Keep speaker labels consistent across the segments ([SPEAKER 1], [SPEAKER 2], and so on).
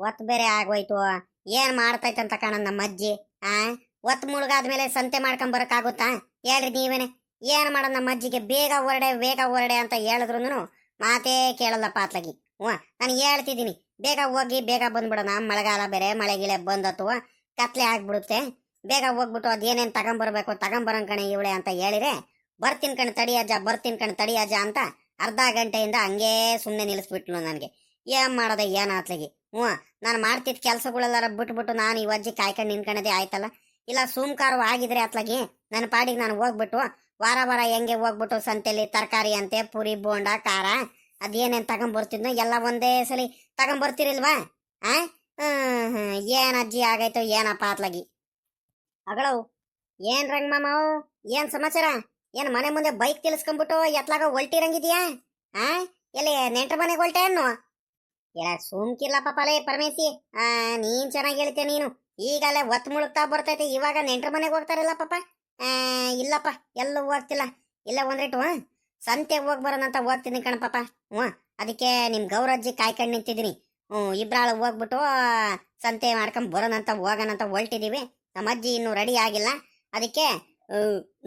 [SPEAKER 1] ಒತ್ ಬೇರೆ ಆಗೋಯ್ತು. ಏನ್ ಮಾಡ್ತೈತಂತ ಕಾಣ ನಮ್ಮ ಅಜ್ಜಿ. ಆ ಒತ್ ಮುಳುಗಾದ್ಮೇಲೆ ಸಂತೆ ಮಾಡ್ಕೊಂಡ್ ಬರಕಾಗುತ್ತಾ? ಹೇಳ್ರಿ ನೀವೇನೆ. ಏನ್ ಮಾಡೋದ್ ನಮ್ಮ ಅಜ್ಜಿಗೆ? ಬೇಗ ಹೊರಡೆ ಅಂತ ಹೇಳಿದ್ರು ಮಾತೇ ಕೇಳಲ್ಲಪ್ಪ ಅತ್ಲಾಗಿ. ನಾನು ಹೇಳ್ತಿದ್ದೀನಿ, ಬೇಗ ಹೋಗಿ ಬೇಗ ಬಂದ್ಬಿಡೋಣ. ಮಳೆಗಾಲ ಬೇರೆ, ಮಳೆಗಿಳೆ ಬಂದತ್ತು, ಕತ್ಲೆ ಆಗ್ಬಿಡುತ್ತೆ. ಬೇಗ ಹೋಗ್ಬಿಟ್ಟು ಅದೇನೇನ್ ತಗೊಂಬರಂಗ್ ಕಣೆ ಇವಳೆ ಅಂತ ಹೇಳಿದ್ರೆ, ಬರ್ತೀನಿ ಕಣ್ ತಡಿ ಅಜ್ಜ ಅಂತ ಅರ್ಧ ಗಂಟೆಯಿಂದ ಹಂಗೇ ಸುಮ್ಮನೆ ನಿಲ್ಲಿಸ್ಬಿಟ್ಲು ನನಗೆ. ಏನ್ ಮಾಡೋದ ಏನ್ ಆತ್ಲಾಗಿ. ನಾನು ಮಾಡ್ತಿದ್ ಕೆಲ್ಸಗಳೆಲ್ಲಾರ ಬಿಟ್ಬಿಟ್ಟು ನಾನು ಈ ಅಜ್ಜಿ ಕಾಯ್ಕೊಂಡು ನಿನ್ಕಣದೇ ಆಯ್ತಲ್ಲ. ಇಲ್ಲ ಸುಮ್ಕಾರು ಆಗಿದ್ರೆ ಅತ್ಲಾಗಿ ನನ್ನ ಪಾಡಿಗೆ ನಾನು ಹೋಗ್ಬಿಟ್ಟು ವಾರ ಹೆಂಗೆ ಹೋಗ್ಬಿಟ್ಟು ಸಂತೆಲಿ ತರಕಾರಿ ಅಂತೆ, ಪುರಿ, ಬೋಂಡ, ಖಾರ ಅದೇನೇನ್ ತಗೊಂಬರ್ತಿದ್ನೋ ಎಲ್ಲ ಒಂದೇ ಸಲಿ ತಗೊಂಬರ್ತಿರಿಲ್ವಾ? ಆ ಏನ್ ಅಜ್ಜಿ ಆಗೈತೋ ಏನಪ್ಪ ಅತ್ಲಾಗಿ. ಅಗಳವು ಏನ್ ರಂಗಮಾಮವು, ಏನ್ ಸಮಾಚಾರ? ಏನ್ ಮನೆ ಮುಂದೆ ಬೈಕ್ ತಿಳ್ಸ್ಕೊಂಡ್ಬಿಟ್ಟು ಎತ್ಲಾಗ ಹೊಲ್ಟಿರಂಗಿದ್ಯಾ? ಆ ಎಲ್ಲಿ ನೆಂಟ್ರ ಮನೆಗೆ ಹೊಲ್ಟೆ ಅನ್ನು? ಇಲ್ಲ ಸುಮ್ಕಿಲ್ಲ ಪಾಪಲೇ ಪರಮೇಶಿ. ನೀನ್ ಚೆನ್ನಾಗಿ ಹೇಳ್ತೀಯ ನೀನು. ಈಗಲೇ ಒತ್ ಮುಳುಗ್ತಾ ಬರ್ತೈತೆ, ಇವಾಗ ನೆಂಟ್ರ ಮನೆಗೆ ಹೋಗ್ತಾರಲ್ಲ ಪಾಪ. ಇಲ್ಲಪ್ಪ, ಎಲ್ಲೂ ಹೋಗ್ತಿಲ್ಲ. ಇಲ್ಲ ಒಂದ್ರೇಟು ಸಂತೆಗೆ ಹೋಗಿ ಬರೋಣಂತ ಹೋಗ್ತೀನಿ ಕಣ ಪಾಪ. ಅದಕ್ಕೆ ನಿಮ್ ಗೌರಜ್ಜಿ ಕಾಯ್ಕೊಂಡು ನಿಂತಿದ್ದೀನಿ. ಇಬ್ರಾಳು ಹೋಗ್ಬಿಟ್ಟು ಸಂತೆ ಮಾಡ್ಕೊಂಡ್ ಬರೋಣಂತ ಹೋಗೋಣಂತ ಹೊಲ್ಟಿದೀವಿ. ನಮ್ಮ ಅಜ್ಜಿ ಇನ್ನೂ ರೆಡಿ ಆಗಿಲ್ಲ, ಅದಕ್ಕೆ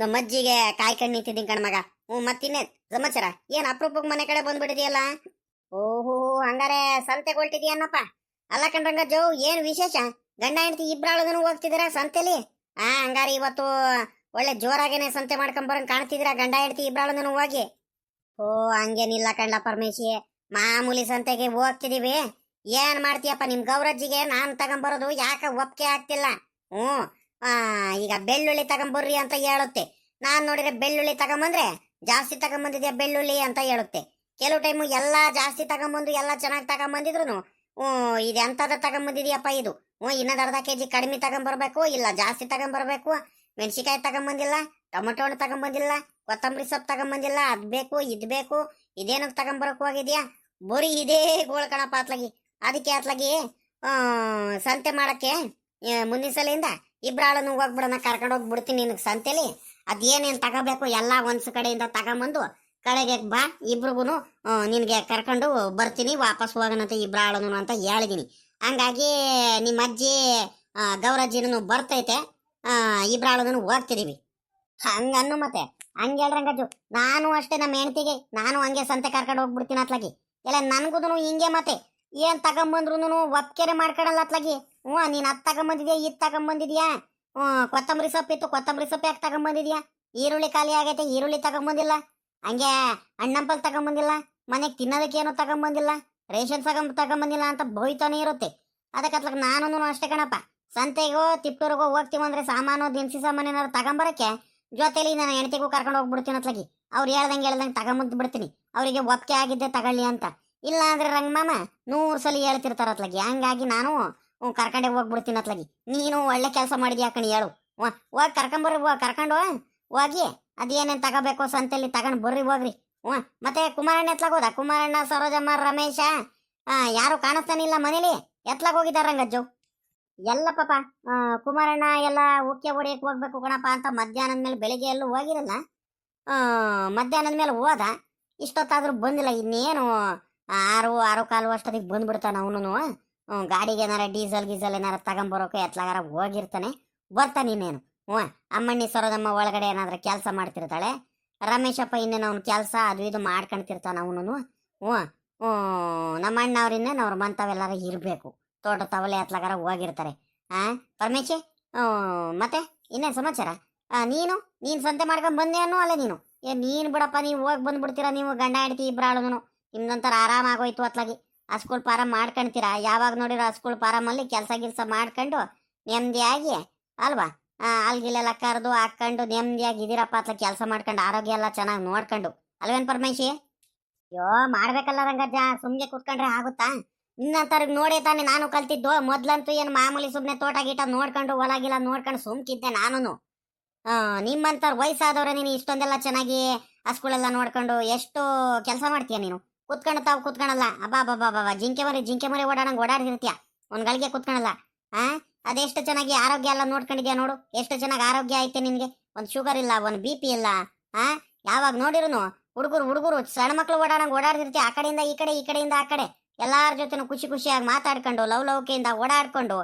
[SPEAKER 1] ನಮ್ಮ ಅಜ್ಜಿಗೆ ಕಾಯ್ಕೊಂಡು ನಿಂತಿದ್ದೀನಿ ಕಣ ಮಗ. ಮತ್ತಿನ್ನೇ ಸಮಾಚಾರ? ಏನ್ ಅಪ್ರೂಪಕ್ಕೆ ಮನೆ ಕಡೆ ಬಂದ್ಬಿಟ್ಟಿದೆಯಲ್ಲ? ಓಹೋ, ಹಂಗಾರೆ ಸಂತೆಗೆ ಹೊಲ್ಟಿದ್ಯನ್ನಪ್ಪ. ಅಲ್ಲ ಕಣ್ರಂಗಜ್ಜು, ಏನ್ ವಿಶೇಷ? ಗಂಡ ಹೆಂಡತಿ ಇಬ್ರಾಳದನು ಹೋಗ್ತಿದ್ದೀರಾ ಸಂತೆಲಿ? ಹಂಗಾರೆ ಇವತ್ತು ಒಳ್ಳೆ ಜೋರಾಗೇನೆ ಸಂತೆ ಮಾಡ್ಕೊಂಡ್ ಬರಂಗ್ ಕಾಣ್ತಿದ್ದೀರಾ ಗಂಡ ಹೆಂಡತಿ ಇಬ್ರಾಳದನು ಹೋಗಿ? ಓ ಹಂಗೇನಿಲ್ಲ ಕಣ್ಣ ಪರಮೇಶಿ, ಮಾಮೂಲಿ ಸಂತೆಗೆ ಹೋಗ್ತಿದೀವಿ. ಏನ್ ಮಾಡ್ತೀಯಪ್ಪ, ನಿಮ್ ಗೌರಜ್ಜಿಗೆ ನಾನ್ ತಗೊಂಬರೋದು ಯಾಕ ಒಪ್ಕೆ ಆಗ್ತಿಲ್ಲ. ಈಗ ಬೆಳ್ಳುಳ್ಳಿ ತಗೊಂಬರ್ರಿ ಅಂತ ಹೇಳುತ್ತೆ. ನಾನ್ ನೋಡಿದ್ರೆ ಬೆಳ್ಳುಳ್ಳಿ ತಗೊಂಬಂದ್ರೆ ಜಾಸ್ತಿ ತಗೊಂಬಂದಿದ್ಯಾ ಬೆಳ್ಳುಳ್ಳಿ ಅಂತ ಹೇಳುತ್ತೆ. ಕೆಲವು ಟೈಮು ಎಲ್ಲಾ ಜಾಸ್ತಿ ತಗೊಂಬಂದು ಎಲ್ಲಾ ಚೆನ್ನಾಗಿ ತಗೊಂಬಂದಿದ್ರು ಇದು ಎಂತದ ತಗೊಂಬಂದಿದ್ಯಪ್ಪ ಇದು, ಇನ್ನೊಂದು ಅರ್ಧ ಕೆಜಿ ಕಡಿಮೆ ತಗೊಂಬರ್ಬೇಕು, ಇಲ್ಲ ಜಾಸ್ತಿ ತಗೊಂಬರ್ಬೇಕು. ಮೆಣಸಿಕಾಯಿ ತಗೊಂಬಂದಿಲ್ಲ, ಟೊಮೆಟೊ ಹಣ್ಣು ತಗೊಂಬಂದಿಲ್ಲ, ಕೊತ್ತಂಬರಿ ಸೊಪ್ಪು ತಗೊಂಬಂದಿಲ್ಲ, ಅದ್ ಬೇಕು ಇದ್ ಬೇಕು, ಇದೇನಕ್ಕೆ ತಗೊಂಬರಕ್ ಹೋಗಿದ್ಯಾ? ಬರೀ ಇದೇ ಗೋಳ್ಕಣಪ್ಪ ಅತ್ಲಾಗಿ. ಅದಕ್ಕೆ ಅತ್ಲಾಗಿ ಸಂತೆ ಮಾಡಕ್ಕೆ ಮುಂದಿನ ಸಲಿಂದ ಇಬ್ರಾಳನ್ನು ಹೋಗ್ಬಿಡೋಣ, ಕರ್ಕೊಂಡು ಹೋಗ್ಬಿಡ್ತೀನಿ ನಿನಗೆ ಸಂತೆಲಿ. ಅದೇನೇನು ತಗೋಬೇಕು ಎಲ್ಲ ಒಂದ್ಸ ಕಡೆಯಿಂದ ತಗೊಂಬಂದು ಕಡೆಗೆ ಬಾ, ಇಬ್ರಿಗೂ ನಿನಗೆ ಕರ್ಕೊಂಡು ಬರ್ತೀನಿ, ವಾಪಸ್ ಹೋಗೋಣಂತೆ ಇಬ್ರಾಳನು ಅಂತ ಹೇಳಿದೀನಿ. ಹಂಗಾಗಿ ನಿಮ್ಮ ಅಜ್ಜಿ ಗೌರಜ್ಜಿನೂ ಬರ್ತೈತೆ, ಇಬ್ರಾಳನು ಹೋಗ್ತಿದೀವಿ. ಹಂಗನ್ನು ಮತ್ತೆ ಹಂಗೆ ಹೇಳ್ರಂಗಜ್ಜು. ನಾನು ಅಷ್ಟೇ, ನಮ್ಮ ಹೆಣ್ತಿಗೆ ನಾನು ಹಂಗೆ ಸಂತೆ ಕರ್ಕೊಂಡು ಹೋಗ್ಬಿಡ್ತೀನಿ ಅತ್ಲಾಗಿ. ಎಲ್ಲ ನನ್ಗುದನು ಹಿಂಗೆ ಮತ್ತೆ ಏನ್ ತಗೊಂಬಂದ್ರು ಒಪ್ಕೆರೆ ಮಾಡ್ಕೊಳಲ್ಲ ಅತ್ಲಾಗಿ. ನೀನ್ ಅದ್ ತಗೊಂಬಂದಿದ್ಯಾ, ಇದ್ ತಗೊಂಬಂದಿದ್ಯಾ, ಕೊತ್ತಂಬರಿ ಸೊಪ್ಪಿತ್ತು, ಕೊತ್ತಂಬರಿ ಸೊಪ್ಪು ಯಾಕೆ ತಗೊಂಬಂದಿದ್ಯಾ, ಈರುಳ್ಳಿ ಖಾಲಿ ಆಗೈತೆ, ಈರುಳ್ಳಿ ತಗೊಂಬಂದಿಲ್ಲ, ಹಂಗೆ ಹಣ್ಣಂಪಲ್ ತಗೊಂಬಂದಿಲ್ಲ, ಮನೆಗೆ ತಿನ್ನೋದಕ್ಕೆ ಏನೋ ತಗೊಂಬಂದಿಲ್ಲ, ರೇಷನ್ ತಗೊಂಬಂದಿಲ್ಲ ಅಂತ ಬೈತಾನೆ ಇರುತ್ತೆ. ಅದಕ್ಕೆ ನಾನು ಅಷ್ಟೇ ಕಣಪ್ಪ. ಸಂತೆಗೋ ತಿಪ್ಟೂರಿಗೋ ಹೋಗ್ತೀವಿ ಅಂದ್ರೆ ಸಾಮಾನು ದಿನಸಿ ಸಾಮಾನು ಏನಾದ್ರು ತಗೊಂಬರಕ್ಕೆ ಜೊತೆಲಿ ನನ್ನ ಹೆಂಡತಿಗೂ ಕರ್ಕೊಂಡು ಹೋಗ್ಬಿಡ್ತೀನಿ ಅತ್ಲಾಗಿ. ಅವ್ರು ಹೇಳ್ದಂಗೆ ತಗೊಂಬಂದ್ ಬಿಡ್ತೀನಿ, ಅವರಿಗೆ ಒಪ್ಕೆ ಆಗಿದ್ದೆ ತಗೊಳ್ಳಿ ಅಂತ. ಇಲ್ಲ ಅಂದ್ರೆ ರಂಗಮಾಮ 100 ಸಲ ಹೇಳ್ತಿರ್ತಾರ ಅತ್ಲಾಗಿ. ಹಂಗಾಗಿ ನಾನು ಕರ್ಕೊಂಡೆ ಹೋಗ್ಬಿಡ್ತೀನಿ ಅತ್ಲಾಗಿ. ನೀನು ಒಳ್ಳೆ ಕೆಲಸ ಮಾಡಿದ್ಯಾ ಕಣಿ, ಹೇಳು. ಹೋಗಿ ಕರ್ಕೊಂಡು ಹೋಗಿ ಅದೇನೇನ್ ತಗೋಬೇಕು ಸಂತೆಲಿ ತಗೊಂಡ್ ಬರ್ರಿ ಹೋಗ್ರಿ. ಮತ್ತೆ ಕುಮಾರಣ್ಣ ಎತ್ಲಾಗೋದ? ಕುಮಾರಣ್ಣ, ಸರೋಜಮ್ಮ, ರಮೇಶ ಯಾರು ಕಾಣಿಸ್ತಾನಿಲ್ಲ ಮನೇಲಿ. ಎತ್ಲಾಗ ಹೋಗಿದಾರ ರಂಗಜ್ಜು? ಎಲ್ಲ ಪಾಪ ಕುಮಾರಣ್ಣ ಎಲ್ಲ ಉಕ್ಕೆ ಹೊಡಿಯಕ್ಕೆ ಹೋಗ್ಬೇಕು ಕಣಪ್ಪ ಅಂತ ಮಧ್ಯಾಹ್ನದ ಮೇಲೆ, ಬೆಳಿಗ್ಗೆ ಎಲ್ಲೂ ಹೋಗಿರಲ್ಲ, ಮಧ್ಯಾಹ್ನದ ಮೇಲೆ ಹೋದ. ಇಷ್ಟೊತ್ತಾದ್ರೂ ಬಂದಿಲ್ಲ. ಇನ್ನೇನು 6:15 ಅಷ್ಟೊತ್ತಿಗೆ ಬಂದ್ಬಿಡ್ತಾನ ಅವನು. ಗಾಡಿಗೆ ಏನಾರ ಡೀಸೆಲ್ ಏನಾರ ತಗೊಂಬರೋಕೆ ಎತ್ಲಾಗಾರ ಹೋಗಿರ್ತಾನೆ, ಬರ್ತಾನೆ ಇನ್ನೇನು. ಅಮ್ಮಣ್ಣಿ ಸರೋದಮ್ಮ ಒಳಗಡೆ ಏನಾದ್ರೂ ಕೆಲಸ ಮಾಡ್ತಿರ್ತಾಳೆ, ರಮೇಶಪ್ಪ ಇನ್ನೇನು ಅವ್ನ ಕೆಲಸ ಅದು ಇದು ಮಾಡ್ಕೊಂತಿರ್ತಾನ ಅವನು. ನಮ್ಮ ಅಣ್ಣ ಅವ್ರ ಇನ್ನೇನು ಅವ್ರ ಮಂತವೆಲ್ಲಾರ ಇರಬೇಕು, ತೋಟ ತವಲೆ ಎತ್ಲಾಗಾರ ಹೋಗಿರ್ತಾರೆ. ಪರಮೇಶಿ, ಮತ್ತೆ ಇನ್ನೇನು ಸಮಾಚಾರ? ನೀನು ಸಂತೆ ಮಾಡ್ಕೊಂಡ್ ಬಂದೆ ಅನ್ನೋ ಅಲ್ಲ ನೀನು? ನೀನು ಬಿಡಪ್ಪ, ನೀವು ಹೋಗಿ ಬಂದ್ಬಿಡ್ತೀರಾ ನೀವು ಗಂಡ ಹೆಂಡತಿ ಇಬ್ರಾಳನು. ನಿಮ್ದೊಂಥರ ಆರಾಮ ಆಗೋಯ್ತು ಅತ್ಲಾಗಿ. ಸ್ಕೂಲ್ ಪಾರ ಮಾಡ್ಕೊಂತೀರಾ, ಯಾವಾಗ ನೋಡಿರೋ ಸ್ಕೂಲ್ ಪಾರಮಲ್ಲಿ ಕೆಲಸ ಮಾಡ್ಕೊಂಡು ನೆಮ್ಮದಿಯಾಗಿ ಅಲ್ವಾ, ಅಲ್ಗಿಲೆಲ್ಲ ಕರೆದು ಹಾಕೊಂಡು ನೆಮ್ಮದಿಯಾಗಿ ಇದೀರಪ್ಪ ಅತ್ಲ. ಕೆಲಸ ಮಾಡ್ಕೊಂಡು ಆರೋಗ್ಯ ಎಲ್ಲ ಚೆನ್ನಾಗಿ ನೋಡ್ಕೊಂಡು ಅಲ್ವೇನ್ ಪರಮೇಶಿ? ಅಯ್ಯೋ ಮಾಡ್ಬೇಕಲ್ಲ ರಂಗಜ್ಜ, ಸುಮ್ನೆ ಕೂತ್ಕೊಂಡ್ರೆ ಆಗುತ್ತಾ? ನಿನ್ನಂತವ್ರಿಗೆ ನೋಡೇ ತಾನೆ ನಾನು ಕಲ್ತಿದ್ದು. ಮೊದ್ಲಂತೂ ಏನು ಮಾಮೂಲಿ ಸುಮ್ಮನೆ ತೋಟ ಗೀಟ ನೋಡ್ಕೊಂಡು ಹೊಲಗಿಲ್ಲ ನೋಡ್ಕೊಂಡು ಸುಮ್ಕಿದ್ದೆ ನಾನು. ನಿಮ್ಮಂತವ್ರ ವಯಸ್ಸಾದವ್ರೆ ನೀನು ಇಷ್ಟೊಂದೆಲ್ಲ ಚೆನ್ನಾಗಿ ಸ್ಕೂಲೆಲ್ಲ ನೋಡ್ಕೊಂಡು ಎಷ್ಟು ಕೆಲಸ ಮಾಡ್ತೀಯ ನೀನು. ಕುತ್ಕೊಳಲ್ಲ. ಅಬ್ಬಾ ಜಿಂಕೆ ಮರಿ ಓಡಾಡಂಗ್ ಓಡಾಡ್ತಿರ್ತೀಯ, ಒಂದ್ ಗಳಿಗೆ ಕುತ್ಕೊಳಲ್ಲ. ಅದೆಷ್ಟು ಚೆನ್ನಾಗಿ ಆರೋಗ್ಯ ಎಲ್ಲ ನೋಡ್ಕೊಂಡಿದ್ಯಾ ನೋಡು, ಎಷ್ಟು ಚೆನ್ನಾಗಿ ಆರೋಗ್ಯ ಐತೆ ನಿನ್ಗೆ. ಒಂದ್ ಶುಗರ್ ಇಲ್ಲ, ಒಂದ್ BP ಇಲ್ಲ. ಯಾವಾಗ ನೋಡಿರುನು ಹುಡುಗರು ಸಣ್ಣ ಮಕ್ಳು ಓಡಾಡಂಗ್ ಓಡಾಡ್ತಿರ್ತೀಯ, ಆ ಕಡೆಯಿಂದ ಈ ಕಡೆ, ಈ ಕಡೆಯಿಂದ ಆ ಕಡೆ. ಎಲ್ಲಾರ ಜೊತೆನೂ ಖುಷಿ ಖುಷಿಯಾಗಿ ಮಾತಾಡ್ಕೊಂಡು ಲವಲವಿಕೆಯಿಂದ ಓಡಾಡ್ಕೊಂಡು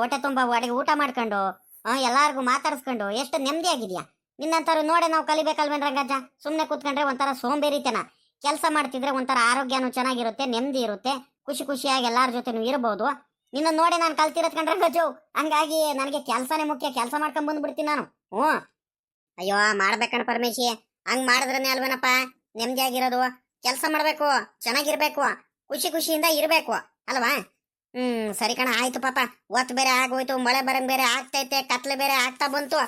[SPEAKER 1] ಹೊಟ್ಟೆ ತುಂಬ ಅಡಿಗೆ ಊಟ ಮಾಡ್ಕೊಂಡು ಎಲ್ಲಾರ್ಗು ಮಾತಾಡಿಸ್ಕೊಂಡು ಎಷ್ಟು ನೆಮ್ಮದಿಯಾಗಿದ್ಯಾ. ನಿನ್ನಂತವ್ರು ನೋಡೆ ನಾವು ಕಲಿಬೇಕಲ್ವೇನ್ ರಂಗಜ್ಜ. ಸುಮ್ಮನೆ ಕೂತ್ಕೊಂಡ್ರೆ ಒಂಥರ ಸೋಂಬೇರಿತನ. ಕೆಲಸ ಮಾಡ್ತಿದ್ರೆ ಒಂಥರ ಆರೋಗ್ಯನೂ ಚೆನ್ನಾಗಿರುತ್ತೆ, ನೆಮ್ಮದಿ ಇರುತ್ತೆ, ಖುಷಿ ಖುಷಿಯಾಗಿ ಎಲ್ಲಾರ ಜೊತೆನೂ ಇರಬಹುದು. ನಿನ್ನ ನೋಡಿ ನಾನು ಕಲ್ತಿರೋದ್ ಕಂಡ್ರೆ ರಂಗಜ್ಜು. ಹಂಗಾಗಿ ನನಗೆ ಕೆಲಸನೇ ಮುಖ್ಯ, ಕೆಲಸ ಮಾಡ್ಕೊಂಡ್ ಬಂದ್ಬಿಡ್ತೀನಿ ನಾನು. ಅಯ್ಯೋ ಮಾಡ್ಬೇಕಣ್ಣ ಪರಮೇಶಿ, ಹಂಗ್ ಮಾಡಿದ್ರನೇ ಅಲ್ವೇನಪ್ಪ ನೆಮ್ಮದಿಯಾಗಿರೋದು. ಕೆಲಸ ಮಾಡ್ಬೇಕು, ಚೆನ್ನಾಗಿರ್ಬೇಕು, ಖುಷಿ ಖುಷಿಯಿಂದ ಇರ್ಬೇಕು ಅಲ್ವಾ. ಸರಿ ಕಣ, ಆಯ್ತು ಪಾಪ. ಒತ್ತು ಬೇರೆ ಆಗೋಯ್ತು, ಮಳೆ ಬರಂಗ್ ಬೇರೆ ಆಗ್ತೈತೆ, ಕತ್ಲೆ ಬೇರೆ ಆಗ್ತಾ ಬಂತು.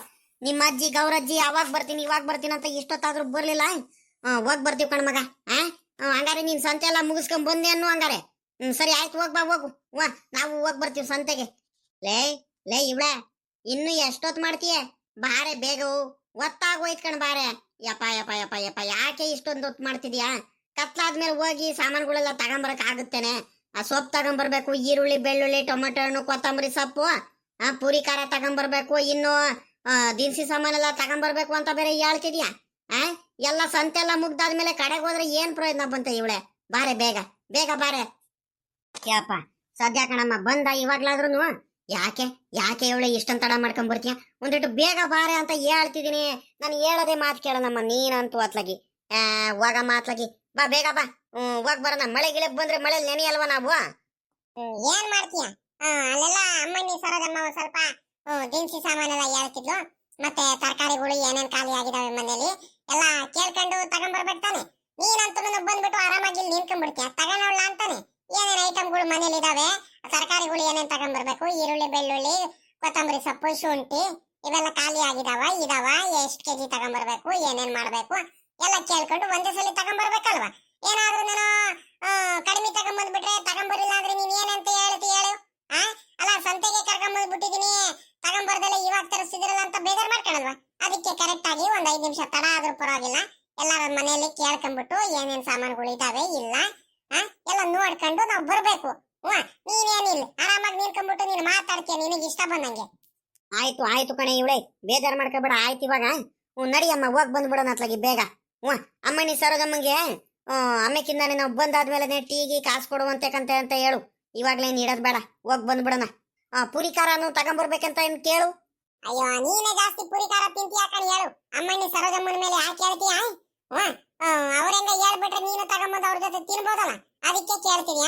[SPEAKER 1] ನಿಮ್ಮ ಅಜ್ಜಿ ಗೌರಜ್ಜಿ ಅವಾಗ ಬರ್ತೀನಿ ಇವಾಗ ಬರ್ತೀನಿ ಅಂತ ಇಷ್ಟೊತ್ತಾದ್ರೂ ಬರ್ಲಿಲ್ಲ. ಹೋಗ್ ಬರ್ತೀವಿ ಕಣ ಮಗ. ಹಂಗಾರೆ ನೀನ್ ಸಂತೆ ಎಲ್ಲ ಮುಗಿಸ್ಕೊಂಡ್ ಬಂದೆ ಅನ್ನು ಹಂಗಾರೆ. ಸರಿ ಆಯ್ತು, ಹೋಗ್ ಬಾ ಹೋಗು. ನಾವು ಹೋಗ್ ಬರ್ತೀವಿ ಸಂತೆಗೆ. ಲೇ ಲೇ ಇವ್ಳೆ, ಇನ್ನು ಎಷ್ಟೊತ್ ಮಾಡ್ತೀಯ? ಬಾರೆ ಬೇಗ, ಒತ್ತಾಗೋಯ್ತು ಕಣ ಬಾರೆ. ಯಪ್ಪ ಯಪ್ಪ ಯಪ್ಪ ಯಪ್ಪ, ಯಾಕೆ ಇಷ್ಟೊಂದು ಹೊತ್ತು ಮಾಡ್ತಿದ್ಯಾ? ಕತ್ಲಾದ್ಮೇಲೆ ಹೋಗಿ ಸಾಮಾನುಗಳೆಲ್ಲ ತಗೊಂಬರಕ್ ಆಗುತ್ತೇನೆ? ಆ ಸೊಪ್ಪು ತಗೊಂಬರ್ಬೇಕು, ಈರುಳ್ಳಿ ಬೆಳ್ಳುಳ್ಳಿ ಟೊಮೆಟೊ ಹಣ್ಣು ಕೊತ್ತಂಬರಿ ಸೊಪ್ಪು, ಪೂರಿ ಖಾರ ತಗೊಂಬರ್ಬೇಕು, ಇನ್ನು ದಿನಸಿ ಸಾಮಾನೆಲ್ಲ ತಗೊಂಬರ್ಬೇಕು ಅಂತ ಬೇರೆ ಹೇಳ್ತಿದ್ಯಾ? ಎಲ್ಲ ಸಂತೆ ಎಲ್ಲ ಮುಗ್ದಾದ್ಮೇಲೆ ಕಡೆಗೆ ಹೋದ್ರೆ ಏನ್ ಪ್ರಯೋಜನ ಬಂತ ಇವಳೆ? ಬಾರೆ ಬೇಗ ಬೇಗ ಬಾರೆ. ಯಪ್ಪ ಸದ್ಯ ಕಣಮ್ಮ ಬಂದ ಇವಾಗ್ಲಾದ್ರೂ. ಯಾಕೆ ಯಾಕೆ ಇವಳೆ ಇಷ್ಟೊಂದು ತಡ ಮಾಡ್ಕೊಂಡ್ ಬರ್ತೀಯ? ಒಂದಿಟ್ಟು ಬೇಗ ಬಾರೆ ಅಂತ ಹೇಳ್ತಿದೀನಿ. ನಾನು ಹೇಳೋದೇ ಮಾತು ಕೇಳೋಣಮ್ಮ ನೀನಂತೂ ಅತ್ಲಾಗಿ. ಹೋಗ ಮಾತ್ಲಾಗಿ, ಬಾ ಬೇಗ ಬಾ. ಹೋಗ್ ಬರೋಣ. ಮಳೆ ಗಿಳೆ ಬಂದ್ರೆ ಮಳೆ ನೆನೆಯಲ್ವಾ ನಾವು?
[SPEAKER 2] ಏನ್ ಮಾಡ್ತೀಯ? ಅಲ್ಲೆಲ್ಲ ಅಮ್ಮಣ್ಣಿ ಸರೋದಮ್ಮ ಒಂದ್ ಸ್ವಲ್ಪ ದಿನಸಿ ಸಾಮಾನೆಲ್ಲ ಹೇಳ್ತಿದ್ಲು. ಮತ್ತೆ ತರಕಾರಿಗಳು ಏನೇನ್ ಖಾಲಿ ಆಗಿದಾವೆ ಮನೇಲಿ ಎಲ್ಲ ಕೇಳ್ಕೊಂಡು ತಗೊಂಡ್ಬರ್ಬೇಕು ತಾನೆ. ನೀನಂತೂ ಬಂದ್ಬಿಟ್ಟು ಆರಾಮಾಗಿ ಇಲ್ಲಿ ನಿಂತ್ಕೊಂಡ್ಬಿಡ್ತೀಯ, ತಗೊಂಡೋಳ ಅಂತಾನೆ. ಏನೇನ್ ಐಟಮ್ಗಳು ಮನೇಲಿ ಇದಾವೆ, ತರಕಾರಿಗಳು ಏನೇನ್ ತಗೊಂಡ್ಬರ್ಬೇಕು, ಈರುಳ್ಳಿ ಬೆಳ್ಳುಳ್ಳಿ ಕೊತ್ತಂಬರಿ ಸೊಪ್ಪು ಶುಂಠಿ ಇವೆಲ್ಲ ಖಾಲಿ ಇದಾವ, ಎಷ್ಟ್ ಕೆಜಿ ತಗೊಂಡ್ಬರ್ಬೇಕು, ಏನೇನ್ ಮಾಡ್ಬೇಕು ಎಲ್ಲ ಕೇಳ್ಕೊಂಡು ಒಂದೇ ಸಲ ತಗೊಂಡ್ಬರ್ಬೇಕಲ್ವಾ. ಏನಾದ್ರೂ ನಾನು ಕಡಿಮೆ ತಗೊಂಡ್ಬಂದ್ಬಿಟ್ರೆ ತಗೊಂಡ್ಬರಿಲ್ಲ ಅಂದ್ರೆ ನೀನ್ ಏನಂತ ಹೇಳ್ತಿ ಹೇಳು? ಅಲ್ಲ ಸಂತೆಗೆ ಕರ್ಕೊಂಡ್ಬಂದ್ಬಿಟ್ಟಿದೀನಿ, ತಗೊಂಡ್ಬರ್ದಲ್ಲ ಇವಾಗ ತರಿಸಿದಿರಲ್ಲ ಅಂತ ಬೇಜಾರ್ ಮಾಡ್ಕೊಳಲ್ವಾ? ಅದಕ್ಕೆ ಕರೆಕ್ಟ್ ಆಗಿ ಒಂದ್ 5 ನಿಮಿಷ ತಡ ಆದ್ರೂ ಪರವಾಗಿಲ್ಲ, ಎಲ್ಲಾರ ಮನೆಯಲ್ಲಿ ಕೇಳ್ಕೊಂಡ್ಬಿಟ್ಟು ಏನೇನ್ ಸಾಮಾನುಗಳು ಇದಾವೆ ಇಲ್ಲ ಎಲ್ಲ ನೋಡ್ಕೊಂಡು ನಾವ್ ಬರ್ಬೇಕು. ನೀನೇನಿಲ್ಲ ಆರಾಮಾಗಿ ನಿಂತ್ಕೊಂಡ್ಬಿಟ್ಟು ನೀನ್ ಮಾತಾಡ್ತೀಯ ನಿನಗೆ ಇಷ್ಟ ಬಂದಂಗೆ.
[SPEAKER 1] ಆಯ್ತು ಆಯ್ತು ಕಣೆ ಇವಳೆ, ಬೇಜಾರ್ ಮಾಡ್ಕೋಬೇಡ. ಆಯ್ತು ಇವಾಗ ನಡಿಯಮ್ಮ, ಹೋಗ್ ಬಂದ್ಬಿಡೋಣ ಅತ್ಲಾಗಿ ಬೇಗ. ಅಮ್ಮಣ್ಣಿ ಸರೋದಮ್ಮಂಗೆ ಅಮ್ಮಕ್ಕಿಂದಾನೆ ನಾವು ಬಂದಾದ್ಮೇಲೆ ಟೀಗಿ ಕಾಸು ಕೊಡುವಂತೆ ಅಂತ ಹೇಳು. ಇವಾಗ್ಲೇನ್ ಇಡೋದ್ ಬೇಡ, ಹೋಗ್ ಬಂದ್ಬಿಡೋಣ. ಪುರಿ ಖಾರನು ತಗೊಂಡ್ಬರ್ಬೇಕಂತ ಏನ್ ಕೇಳು.
[SPEAKER 2] ಅಯ್ಯೋ ನೀನೇ ಜಾಸ್ತಿ ಪುರಿ ಖಾರ ತಿಂತೀಯ ಕಣ್ ಹೇಳು. ಅಮ್ಮಣ್ಣಿ ಸರೋಜಮ್ಮನ ಮೇಲೆ ಯಾಕೆ ಹೇಳ್ತೀಯ? ಅವ್ರೆಂಗ ಹೇಳ್ಬಿಟ್ರೆ ನೀನು ತಗೊಂಬಂದು ಅವ್ರ ಜೊತೆ ತಿನ್ಬೋದಲ್ಲ, ಅದಕ್ಕೆ ಕೇಳ್ತೀಯ.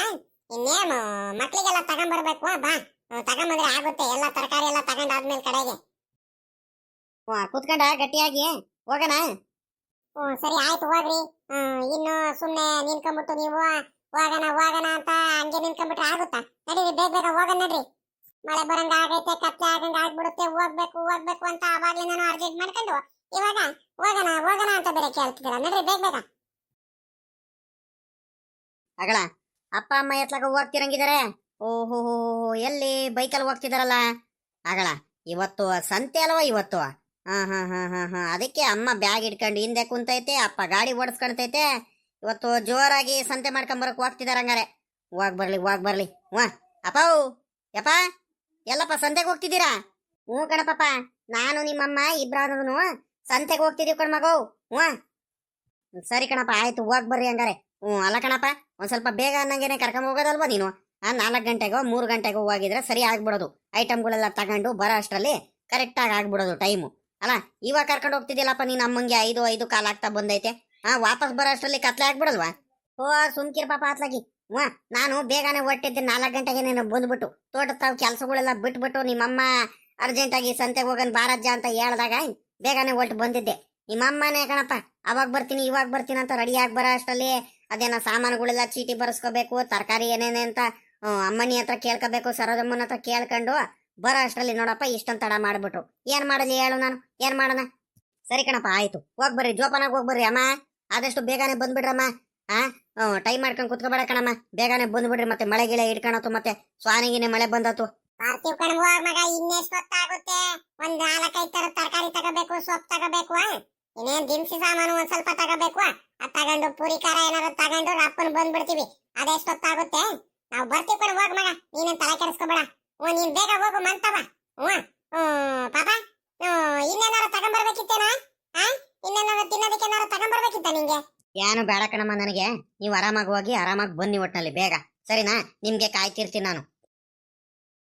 [SPEAKER 2] ಇನ್ನೇನು ಮಕ್ಳಿಗೆಲ್ಲ ತಗೊಂಡ್ಬರ್ಬೇಕು, ಬಾ ತಗೊಂಬಂದ್ರೆ ಆಗುತ್ತೆ. ಎಲ್ಲ ತರಕಾರಿ ಎಲ್ಲ ತಗೊಂಡಾದ್ಮೇಲೆ ಕಡೆಗೆ
[SPEAKER 1] ಕುತ್ಕೊಂಡ ಗಟ್ಟಿಯಾಗಿ ಹೋಗೋಣ.
[SPEAKER 2] ಸರಿ ಆಯ್ತು ಹೋಗ್ರಿ. ಇನ್ನು ಸುಮ್ನೆ ನಿನ್ಕೊಂಡ್ಬಿಟ್ಟು ನೀವು ಹೋಗೋಣ ಅಂತ ಹಂಗೆ ನಿನ್ಕೊಂಡ್ಬಿಟ್ರೆ ಆಗುತ್ತಾ? ನಡೀರಿ ಬೇಗ ಬೇಗ ಹೋಗೋಣ ನಡ್ರಿ. ಮಳೆ ಬರಂಗ ಆಗೈತೆ, ಕತ್ಲೆ ಆಗಂಗ ಆಗ್ಬಿಡುತ್ತೆ, ಹೋಗ್ಬೇಕು ಅಂತ ಅವಾಗ್ಲೇ ನಾನು ಅರ್ಜೆಂಟ್ ಮಾಡ್ಕೊಂಡು ಇವಾಗ ಹೋಗೋಣ ಅಂತ ಬೇರೆ ಕೇಳ್ತಿದ್ದೀರಾ. ನಡ್ರಿ ಬೇಗ ಬೇಗ.
[SPEAKER 1] ಅಗಳ ಅಪ್ಪ ಅಮ್ಮ ಎತ್ಲಾಗ ಹೋಗ್ತಿರಂಗಿದಾರೆ. ಓಹೋ ಎಲ್ಲಿ ಬೈಕಲ್ಲಿ ಹೋಗ್ತಿದಾರಲ್ಲ ಅಗಳ. ಇವತ್ತು ಸಂತೆ ಅಲ್ವಾ ಇವತ್ತು? ಹಾ ಅದಕ್ಕೆ ಅಮ್ಮ ಬ್ಯಾಗ್ ಇಟ್ಕೊಂಡು ಹಿಂದೆ ಕುಂತೈತೆ, ಅಪ್ಪ ಗಾಡಿ ಓಡಿಸ್ಕೊಂತೈತೆ. ಇವತ್ತು ಜೋರಾಗಿ ಸಂತೆ ಮಾಡ್ಕೊಂಬರಕ್ ಹೋಗ್ತಿದಾರ ಹಂಗಾರೆ. ಹೋಗ್ ಬರ್ಲಿ. ಅಪ್ಪ ಯಪ್ಪ ಎಲ್ಲಪ್ಪ ಸಂತೆಗೆ ಹೋಗ್ತಿದ್ದೀರಾ? ಕಣಪ್ಪ, ನಾನು ನಿಮ್ಮಮ್ಮ ಇಬ್ರಾದ್ರೂ ಸಂತೆಗೆ ಹೋಗ್ತಿದೀವಿ ಕಣ್ ಮಗು. ಸರಿ ಕಣಪ್ಪ, ಆಯ್ತು ಹೋಗ್ ಬರ್ರಿ ಹಂಗಾರೆ. ಅಲ್ಲ ಕಣಪ್ಪ, ಒಂದ್ ಸ್ವಲ್ಪ ಬೇಗ ಅನ್ನಂಗೇನೆ ಕರ್ಕೊಂಡ್ ಹೋಗೋದಲ್ವಾ ನೀನು? 4 ಗಂಟೆಗೋ 3 ಗಂಟೆಗೋ ಹೋಗಿದ್ರೆ ಸರಿ ಆಗ್ಬಿಡೋದು. ಐಟಮ್ಗಳೆಲ್ಲ ತಗೊಂಡು ಬರೋ ಅಷ್ಟರಲ್ಲಿ ಕರೆಕ್ಟ್ ಆಗಿ ಆಗ್ಬಿಡೋದು ಟೈಮು. ಅಲ್ಲ ಇವಾಗ ಕರ್ಕೊಂಡು ಹೋಗ್ತಿದ್ದಿಲ್ಲಪ್ಪ ನೀನ್ ಅಮ್ಮಂಗೆ 5 ಕಾಲ್ ಆಗ್ತಾ ಬಂದೈತೆ. ವಾಪಸ್ ಬರೋ ಅಷ್ಟರಲ್ಲಿ ಕತ್ಲೆ ಆಗ್ಬಿಡಲ್ವಾ? ಸುಮ್ಕಿರ್ ಪಾಪ ಆತ್ಲಾಗಿ. ನಾನು ಬೇಗನೆ ಹೊಟ್ಟಿದ್ದೆ 4 ಗಂಟೆಗೆ ಬಂದ್ಬಿಟ್ಟು ತೋಟದ ತಾವು ಕೆಲಸಗಳೆಲ್ಲ ಬಿಟ್ಬಿಟ್ಟು ನಿಮ್ಮಮ್ಮ ಅರ್ಜೆಂಟ್ ಆಗಿ ಸಂತೆಗೆ ಹೋಗನ್ ಬಾರಜ್ಜ ಅಂತ ಹೇಳ್ದಾಗ ಬೇಗನೆ ಹೊಟ್ಟು ಬಂದಿದ್ದೆ. ನಿಮ್ಮಮ್ಮನೇ ಕಣಪ್ಪ ಅವಾಗ ಬರ್ತೀನಿ ಇವಾಗ ಬರ್ತೀನಿ ಅಂತ ರೆಡಿ ಆಗಿ ಬರೋ ಅಷ್ಟರಲ್ಲಿ ಅದೇನೋ ಸಾಮಾನುಗಳೆಲ್ಲ ಚೀಟಿ ಬರ್ಸ್ಕೋಬೇಕು, ತರಕಾರಿ ಏನೇನೆ ಅಂತ ಅಮ್ಮನಿ ಹತ್ರ ಕೇಳ್ಕೋಬೇಕು, ಸರೋಜಮ್ಮನ ಹತ್ರ ಕೇಳ್ಕೊಂಡು ಬರೋ ಅಷ್ಟರಲ್ಲಿ ನೋಡಪ್ಪ ಇಷ್ಟೊಂದು ತಡ ಮಾಡ್ಬಿಟ್ರು. ಏನ್ ಮಾಡಲಿ ಹೇಳು, ನಾನು ಏನ್ ಮಾಡೋಣ? ಸರಿ ಕಣಪ್ಪ ಆಯ್ತು, ಹೋಗ್ಬರ್ರಿ ಜೋಪಾನಾಗ ಹೋಗ್ಬರ್ರಿ ಅಮ್ಮ. ಆದಷ್ಟು ಬೇಗನೆ ಬಂದ್ಬಿಡ್ರಮ್ಮ. ಟೈಮ್ ಮಾಡ್ಕೊಂಡು ಕುತ್ಕೋಬೇಡ ಕಣಮ್ಮ, ಬೇಗನೆ ಬಂದ್ಬಿಡ್ರಿ. ಮತ್ತೆ ಮಳೆ ಗಿಳೆ ಇಟ್ಕೊಳತ್ತು, ಮತ್ತೆ ಸ್ವಾನಿಗಿನೇ ಮಳೆ ಬಂದತ್ತು.
[SPEAKER 2] ಬರ್ತೀವಿ ಕಣ್ ಮಗ, ಇನ್ನೆಷ್ಟು ಹೊತ್ತಾಗುತ್ತೆ? ಒಂದ್ 4-5 ತರ ತರಕಾರಿ ತಗೋಬೇಕು, ಸೊಪ್ಪು ತಗೋಬೇಕು, ಇನ್ನೇನ್ ದಿನಸಿ ಸಾಮಾನು ಒಂದ್ ಸ್ವಲ್ಪ ತಗೋಬೇಕು. ಅದ್ ತಗೊಂಡು ಪುರಿ ಖಾರ ಏನಾದ್ರು ತಗೊಂಡು ರಪ್ಪನ್ ಬಂದ್ಬಿಡ್ತೀವಿ. ಅದೆಷ್ಟೊತ್ತಾಗುತ್ತೆ? ನಾವು ಬರ್ತೀವಿ ಕಣ್ ಹೋಗ್ ಮಗ, ನೀನೇನ್ ತಲೆ ಕೆಡಿಸ್ಕೋಬೇಡ. ನೀನ್ ಬೇಗ ಹೋಗು ಮಂತವ. ಪಾಪ ಇನ್ನೇನಾರು ತಗೊಂಡ್ಬರ್ಬೇಕಿತ್ತೇನಾ? ಇನ್ನೇನಾರು ತಿನ್ನೋದಕ್ಕೆ ಏನಾರು ತಗೊಂಡ್ಬರ್ಬೇಕಿತ್ತ ನಿಂಗೆ?
[SPEAKER 1] ಏನು ಬೇಡ ಕಣಮ್ಮ ನನಗೆ. ನೀವು ಆರಾಮಾಗಿ ಹೋಗಿ ಆರಾಮಾಗಿ ಬನ್ನಿ ಒಟ್ನಲ್ಲಿ ಬೇಗ, ಸರಿನಾ? ನಿಮ್ಗೆ ಕಾಯ್ತಿರ್ತೀನಿ ನಾನು.